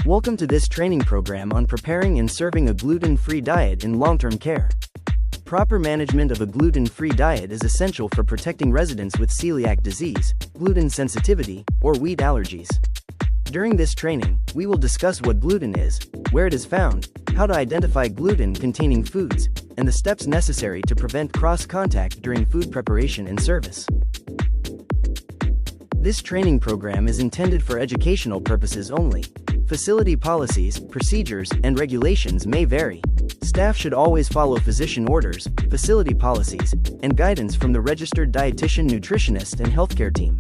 Welcome to this training program on preparing and serving a gluten-free diet in long-term care. Proper management of a gluten-free diet is essential for protecting residents with celiac disease, gluten sensitivity, or wheat allergies. During this training, we will discuss what gluten is, where it is found, how to identify gluten-containing foods, and the steps necessary to prevent cross-contact during food preparation and service. This training program is intended for educational purposes only. Facility policies, procedures, and regulations may vary. Staff should always follow physician orders, facility policies, and guidance from the registered dietitian, nutritionist, and healthcare team.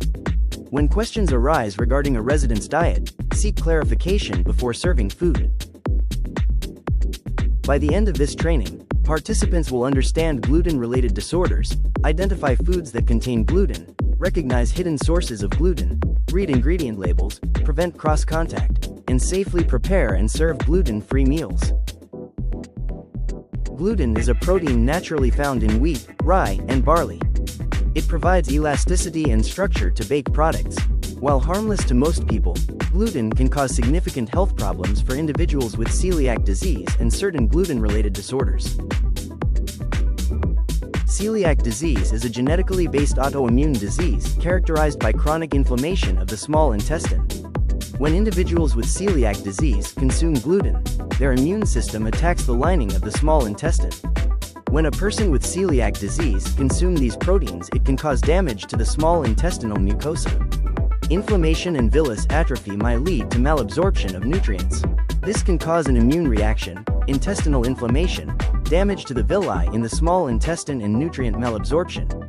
When questions arise regarding a resident's diet, seek clarification before serving food. By the end of this training, participants will understand gluten-related disorders, identify foods that contain gluten, recognize hidden sources of gluten, read ingredient labels, prevent cross-contact, and safely prepare and serve gluten-free meals. Gluten is a protein naturally found in wheat, rye, and barley. It provides elasticity and structure to baked products. While harmless to most people, gluten can cause significant health problems for individuals with celiac disease and certain gluten-related disorders. Celiac disease is a genetically based autoimmune disease characterized by chronic inflammation of the small intestine. When individuals with celiac disease consume gluten, their immune system attacks the lining of the small intestine. When a person with celiac disease consumes these proteins, it can cause damage to the small intestinal mucosa. Inflammation and villus atrophy might lead to malabsorption of nutrients. This can cause an immune reaction, intestinal inflammation, damage to the villi in the small intestine, and nutrient malabsorption.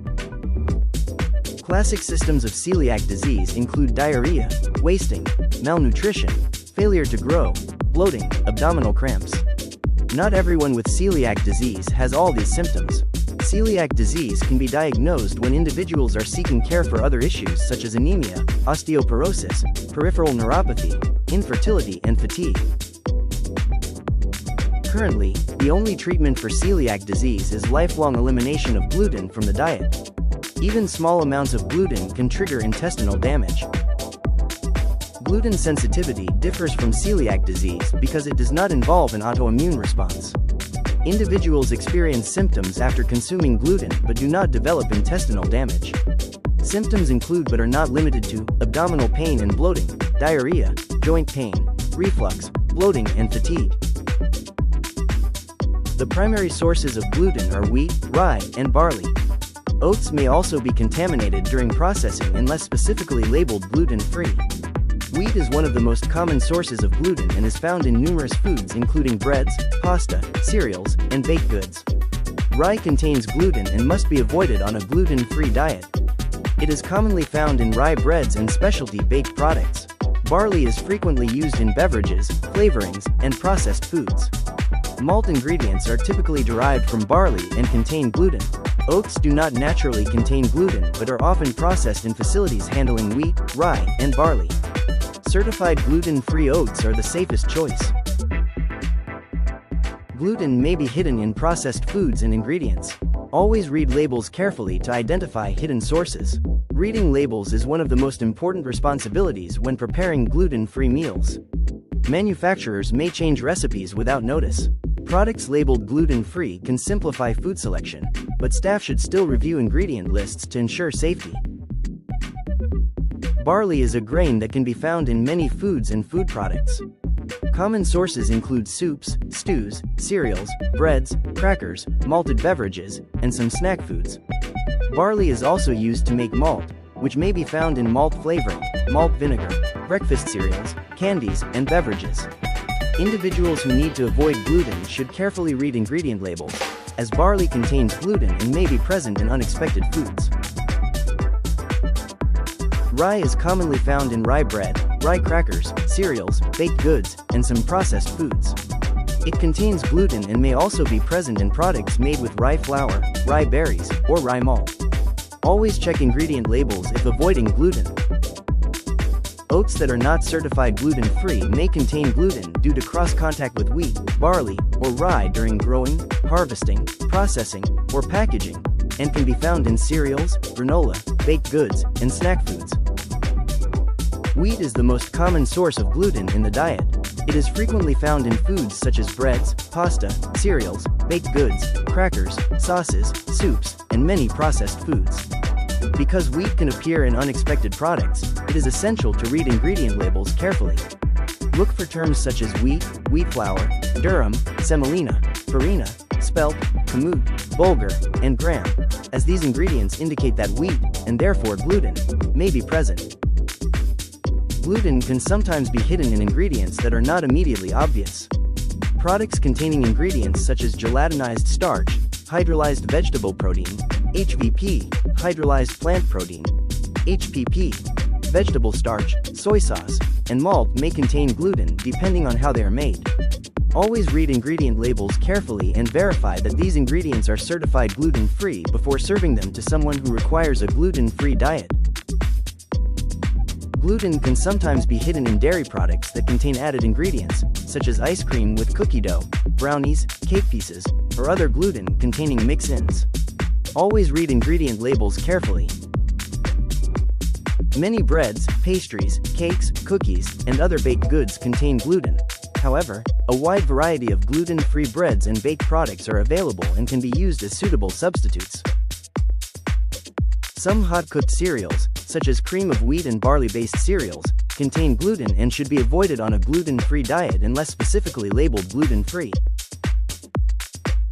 Classic symptoms of celiac disease include diarrhea, wasting, malnutrition, failure to grow, bloating, abdominal cramps. Not everyone with celiac disease has all these symptoms. Celiac disease can be diagnosed when individuals are seeking care for other issues such as anemia, osteoporosis, peripheral neuropathy, infertility, and fatigue. Currently, the only treatment for celiac disease is lifelong elimination of gluten from the diet. Even small amounts of gluten can trigger intestinal damage. Gluten sensitivity differs from celiac disease because it does not involve an autoimmune response. Individuals experience symptoms after consuming gluten but do not develop intestinal damage. Symptoms include but are not limited to abdominal pain and bloating, diarrhea, joint pain, reflux, bloating, and fatigue. The primary sources of gluten are wheat, rye, and barley. Oats may also be contaminated during processing unless specifically labeled gluten-free. Wheat is one of the most common sources of gluten and is found in numerous foods including breads, pasta, cereals, and baked goods. Rye contains gluten and must be avoided on a gluten-free diet. It is commonly found in rye breads and specialty baked products. Barley is frequently used in beverages, flavorings, and processed foods. Malt ingredients are typically derived from barley and contain gluten. Oats do not naturally contain gluten but are often processed in facilities handling wheat, rye, and barley. Certified gluten-free oats are the safest choice. Gluten may be hidden in processed foods and ingredients. Always read labels carefully to identify hidden sources. Reading labels is one of the most important responsibilities when preparing gluten-free meals. Manufacturers may change recipes without notice. Products labeled gluten-free can simplify food selection, but staff should still review ingredient lists to ensure safety. Barley is a grain that can be found in many foods and food products. Common sources include soups, stews, cereals, breads, crackers, malted beverages, and some snack foods. Barley is also used to make malt, which may be found in malt flavoring, malt vinegar, breakfast cereals, candies, and beverages. Individuals who need to avoid gluten should carefully read ingredient labels, as barley contains gluten and may be present in unexpected foods. Rye is commonly found in rye bread, rye crackers, cereals, baked goods, and some processed foods. It contains gluten and may also be present in products made with rye flour, rye berries, or rye malt. Always check ingredient labels if avoiding gluten. Oats that are not certified gluten-free may contain gluten due to cross-contact with wheat, barley, or rye during growing, harvesting, processing, or packaging, and can be found in cereals, granola, baked goods, and snack foods. Wheat is the most common source of gluten in the diet. It is frequently found in foods such as breads, pasta, cereals, baked goods, crackers, sauces, soups, and many processed foods. Because wheat can appear in unexpected products, it is essential to read ingredient labels carefully. Look for terms such as wheat, wheat flour, durum, semolina, farina, spelt, kamut, bulgur, and gram, as these ingredients indicate that wheat, and therefore gluten, may be present. Gluten can sometimes be hidden in ingredients that are not immediately obvious. Products containing ingredients such as gelatinized starch, hydrolyzed vegetable protein, HVP, hydrolyzed plant protein, HPP, vegetable starch, soy sauce, and malt may contain gluten depending on how they are made. Always read ingredient labels carefully and verify that these ingredients are certified gluten-free before serving them to someone who requires a gluten-free diet. Gluten can sometimes be hidden in dairy products that contain added ingredients, such as ice cream with cookie dough, brownies, cake pieces, or other gluten-containing mix-ins. Always read ingredient labels carefully. Many breads, pastries, cakes, cookies, and other baked goods contain gluten. However, a wide variety of gluten-free breads and baked products are available and can be used as suitable substitutes. Some hot-cooked cereals, such as cream of wheat and barley-based cereals, contain gluten and should be avoided on a gluten-free diet unless specifically labeled gluten-free.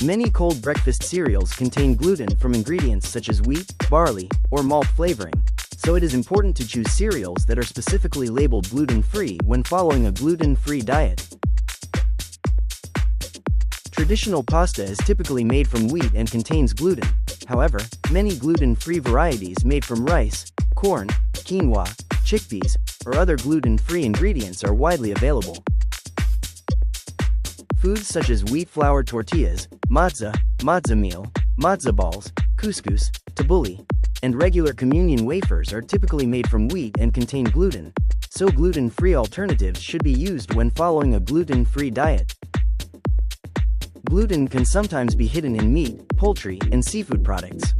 Many cold breakfast cereals contain gluten from ingredients such as wheat, barley, or malt flavoring, so it is important to choose cereals that are specifically labeled gluten-free when following a gluten-free diet. Traditional pasta is typically made from wheat and contains gluten. However, many gluten-free varieties made from rice, corn, quinoa, chickpeas, or other gluten-free ingredients are widely available. Foods such as wheat flour tortillas, matzah, matzah meal, matzah balls, couscous, tabbouleh, and regular communion wafers are typically made from wheat and contain gluten, so gluten-free alternatives should be used when following a gluten-free diet. Gluten can sometimes be hidden in meat, poultry, and seafood products.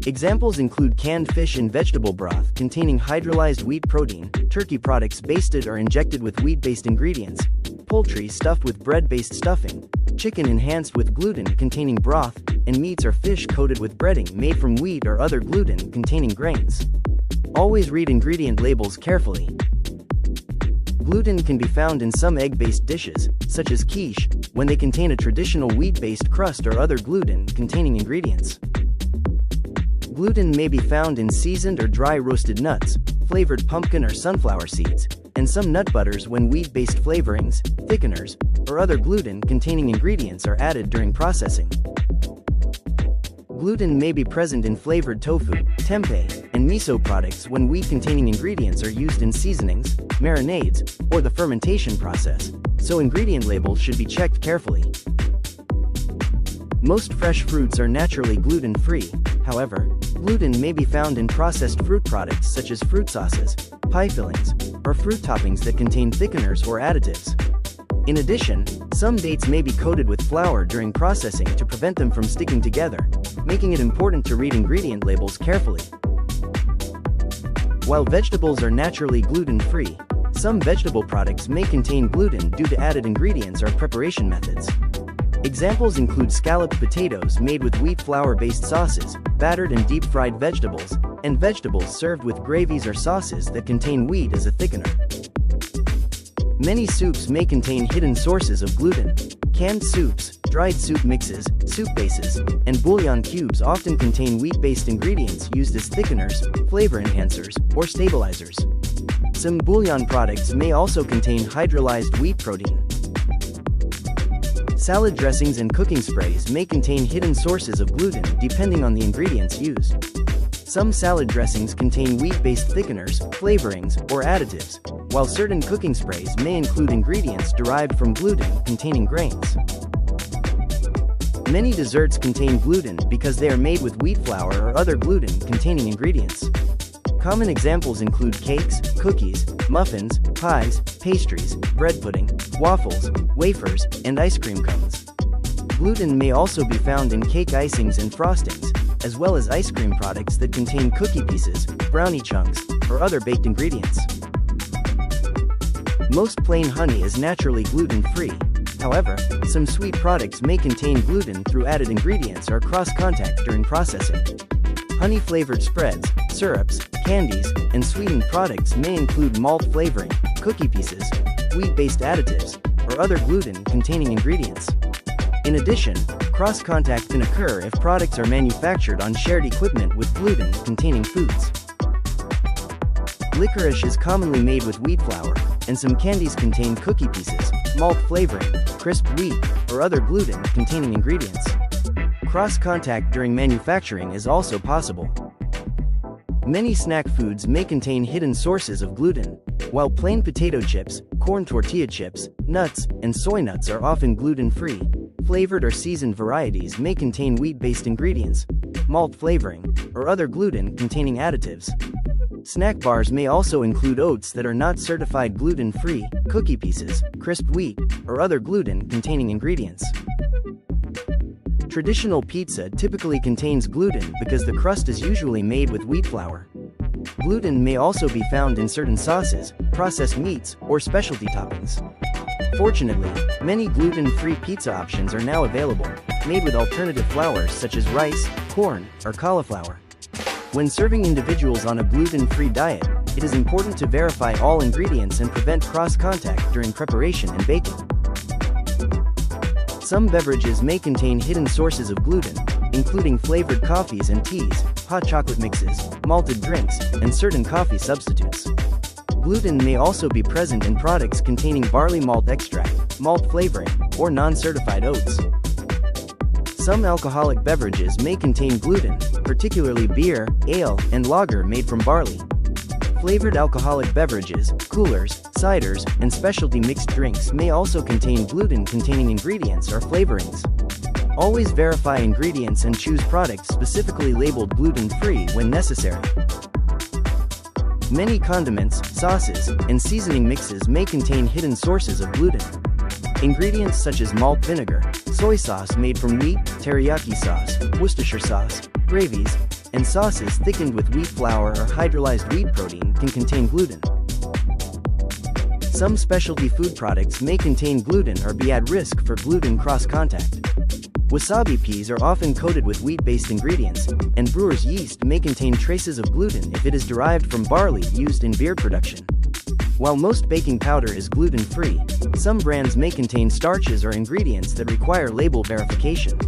Examples include canned fish and vegetable broth containing hydrolyzed wheat protein, turkey products basted or injected with wheat-based ingredients, poultry stuffed with bread-based stuffing, chicken enhanced with gluten-containing broth, and meats or fish coated with breading made from wheat or other gluten-containing grains. Always read ingredient labels carefully. Gluten can be found in some egg-based dishes, such as quiche, when they contain a traditional wheat-based crust or other gluten-containing ingredients. Gluten may be found in seasoned or dry roasted nuts, flavored pumpkin or sunflower seeds, and some nut butters when wheat-based flavorings, thickeners, or other gluten-containing ingredients are added during processing. Gluten may be present in flavored tofu, tempeh, and miso products when wheat-containing ingredients are used in seasonings, marinades, or the fermentation process, so ingredient labels should be checked carefully. Most fresh fruits are naturally gluten-free. However, gluten may be found in processed fruit products such as fruit sauces, pie fillings, or fruit toppings that contain thickeners or additives. In addition, some dates may be coated with flour during processing to prevent them from sticking together, making it important to read ingredient labels carefully. While vegetables are naturally gluten-free, some vegetable products may contain gluten due to added ingredients or preparation methods. Examples include scalloped potatoes made with wheat flour-based sauces, battered and deep-fried vegetables, and vegetables served with gravies or sauces that contain wheat as a thickener. Many soups may contain hidden sources of gluten. Canned soups, dried soup mixes, soup bases, and bouillon cubes often contain wheat-based ingredients used as thickeners, flavor enhancers, or stabilizers. Some bouillon products may also contain hydrolyzed wheat protein. Salad dressings and cooking sprays may contain hidden sources of gluten depending on the ingredients used. Some salad dressings contain wheat-based thickeners, flavorings, or additives, while certain cooking sprays may include ingredients derived from gluten-containing grains. Many desserts contain gluten because they are made with wheat flour or other gluten-containing ingredients. Common examples include cakes, cookies, muffins, pies, pastries, bread pudding, waffles, wafers, and ice cream cones. Gluten may also be found in cake icings and frostings, as well as ice cream products that contain cookie pieces, brownie chunks, or other baked ingredients. Most plain honey is naturally gluten-free. However, some sweet products may contain gluten through added ingredients or cross-contact during processing. Honey-flavored spreads, syrups, candies, and sweetened products may include malt flavoring, cookie pieces, wheat-based additives, or other gluten-containing ingredients. In addition, cross-contact can occur if products are manufactured on shared equipment with gluten-containing foods. Licorice is commonly made with wheat flour, and some candies contain cookie pieces, malt flavoring, crisped wheat, or other gluten-containing ingredients. Cross-contact during manufacturing is also possible. Many snack foods may contain hidden sources of gluten. While plain potato chips, corn tortilla chips, nuts, and soy nuts are often gluten-free, flavored or seasoned varieties may contain wheat-based ingredients, malt flavoring, or other gluten-containing additives. Snack bars may also include oats that are not certified gluten-free, cookie pieces, crisped wheat, or other gluten-containing ingredients. Traditional pizza typically contains gluten because the crust is usually made with wheat flour. Gluten may also be found in certain sauces, processed meats, or specialty toppings. Fortunately, many gluten-free pizza options are now available, made with alternative flours such as rice, corn, or cauliflower. When serving individuals on a gluten-free diet, it is important to verify all ingredients and prevent cross-contact during preparation and baking. Some beverages may contain hidden sources of gluten, including flavored coffees and teas, hot chocolate mixes, malted drinks, and certain coffee substitutes. Gluten may also be present in products containing barley malt extract, malt flavoring, or non-certified oats. Some alcoholic beverages may contain gluten, particularly beer, ale, and lager made from barley. Flavored alcoholic beverages, coolers, ciders, and specialty mixed drinks may also contain gluten-containing ingredients or flavorings. Always verify ingredients and choose products specifically labeled gluten-free when necessary. Many condiments, sauces, and seasoning mixes may contain hidden sources of gluten. Ingredients such as malt vinegar, soy sauce made from wheat, teriyaki sauce, Worcestershire sauce, gravies, and sauces thickened with wheat flour or hydrolyzed wheat protein can contain gluten. Some specialty food products may contain gluten or be at risk for gluten cross-contact. Wasabi peas are often coated with wheat-based ingredients, and brewer's yeast may contain traces of gluten if it is derived from barley used in beer production. While most baking powder is gluten-free, some brands may contain starches or ingredients that require label verification.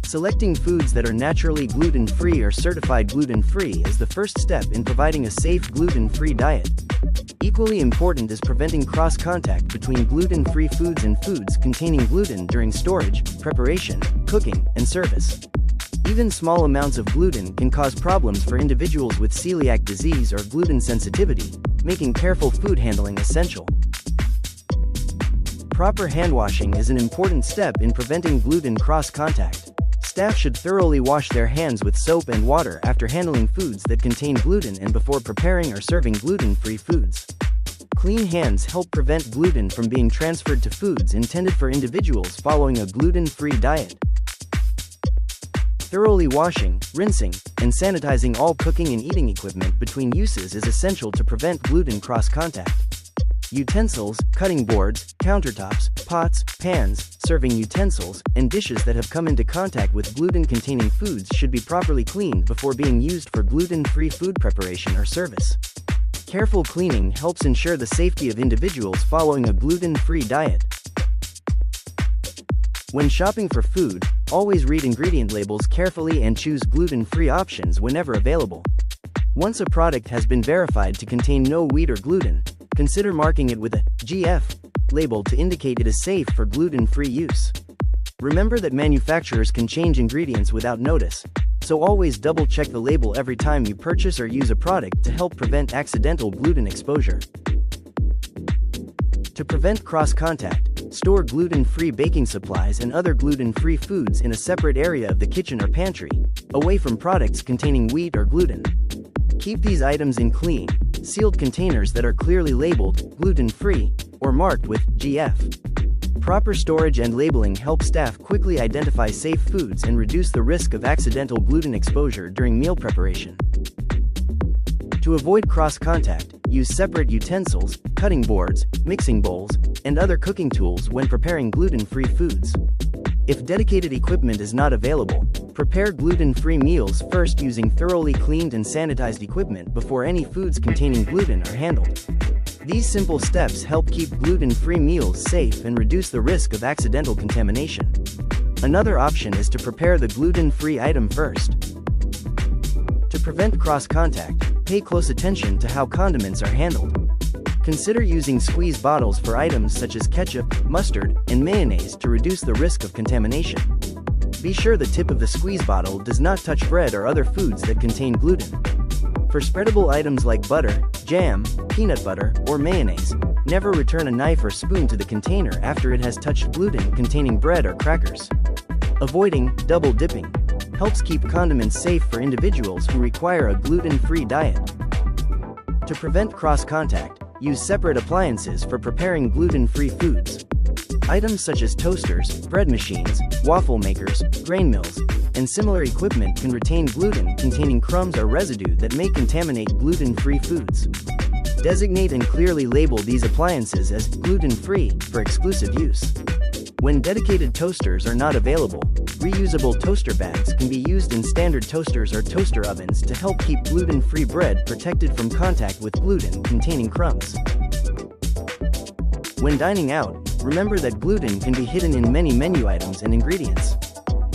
Selecting foods that are naturally gluten-free or certified gluten-free is the first step in providing a safe gluten-free diet. Equally important is preventing cross-contact between gluten-free foods and foods containing gluten during storage, preparation, cooking, and service. Even small amounts of gluten can cause problems for individuals with celiac disease or gluten sensitivity, making careful food handling essential. Proper hand washing is an important step in preventing gluten cross-contact. Staff should thoroughly wash their hands with soap and water after handling foods that contain gluten and before preparing or serving gluten-free foods. Clean hands help prevent gluten from being transferred to foods intended for individuals following a gluten-free diet. Thoroughly washing, rinsing, and sanitizing all cooking and eating equipment between uses is essential to prevent gluten cross-contact. Utensils, cutting boards, countertops, pots, pans, serving utensils, and dishes that have come into contact with gluten-containing foods should be properly cleaned before being used for gluten-free food preparation or service. Careful cleaning helps ensure the safety of individuals following a gluten-free diet. When shopping for food, always read ingredient labels carefully and choose gluten-free options whenever available. Once a product has been verified to contain no wheat or gluten, consider marking it with a GF label to indicate it is safe for gluten-free use. Remember that manufacturers can change ingredients without notice, so always double-check the label every time you purchase or use a product to help prevent accidental gluten exposure. To prevent cross-contact, store gluten-free baking supplies and other gluten-free foods in a separate area of the kitchen or pantry, away from products containing wheat or gluten. Keep these items in clean, sealed containers that are clearly labeled gluten-free or marked with GF. Proper storage and labeling help staff quickly identify safe foods and reduce the risk of accidental gluten exposure during meal preparation. To avoid cross-contact, use separate utensils, cutting boards, mixing bowls, and other cooking tools when preparing gluten-free foods. If dedicated equipment is not available, prepare gluten-free meals first using thoroughly cleaned and sanitized equipment before any foods containing gluten are handled. These simple steps help keep gluten-free meals safe and reduce the risk of accidental contamination. Another option is to prepare the gluten-free item first. To prevent cross-contact, pay close attention to how condiments are handled. Consider using squeeze bottles for items such as ketchup, mustard, and mayonnaise to reduce the risk of contamination. Be sure the tip of the squeeze bottle does not touch bread or other foods that contain gluten. For spreadable items like butter, jam, peanut butter, or mayonnaise, never return a knife or spoon to the container after it has touched gluten-containing bread or crackers. Avoiding double dipping helps keep condiments safe for individuals who require a gluten-free diet. To prevent cross-contact, use separate appliances for preparing gluten-free foods. Items such as toasters, bread machines, waffle makers, grain mills, and similar equipment can retain gluten-containing crumbs or residue that may contaminate gluten-free foods. Designate and clearly label these appliances as gluten-free for exclusive use. When dedicated toasters are not available, reusable toaster bags can be used in standard toasters or toaster ovens to help keep gluten-free bread protected from contact with gluten-containing crumbs. When dining out, remember that gluten can be hidden in many menu items and ingredients.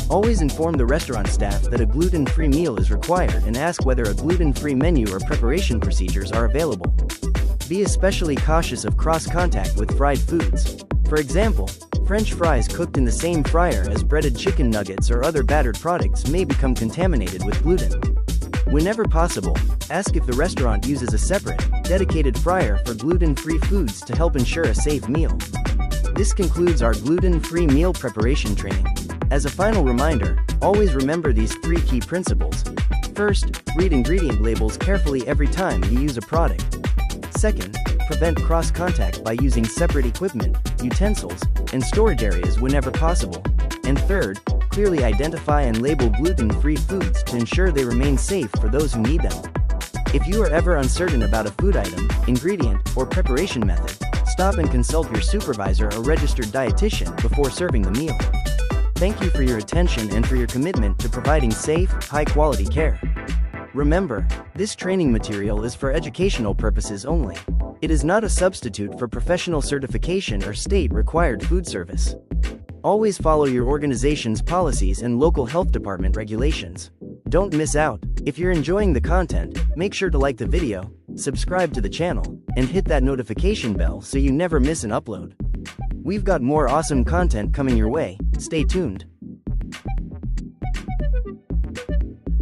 Always inform the restaurant staff that a gluten-free meal is required and ask whether a gluten-free menu or preparation procedures are available. Be especially cautious of cross-contact with fried foods. For example, French fries cooked in the same fryer as breaded chicken nuggets or other battered products may become contaminated with gluten. Whenever possible, ask if the restaurant uses a separate, dedicated fryer for gluten-free foods to help ensure a safe meal. This concludes our gluten-free meal preparation training. As a final reminder, always remember these 3 key principles. First, read ingredient labels carefully every time you use a product. Second, prevent cross-contact by using separate equipment, utensils, and storage areas whenever possible. And third, clearly identify and label gluten-free foods to ensure they remain safe for those who need them. If you are ever uncertain about a food item, ingredient, or preparation method, stop and consult your supervisor or registered dietitian before serving the meal. Thank you for your attention and for your commitment to providing safe, high-quality care. Remember, this training material is for educational purposes only. It is not a substitute for professional certification or state-required food service. Always follow your organization's policies and local health department regulations. Don't miss out. If you're enjoying the content, make sure to like the video, subscribe to the channel, and hit that notification bell so you never miss an upload. We've got more awesome content coming your way. Stay tuned.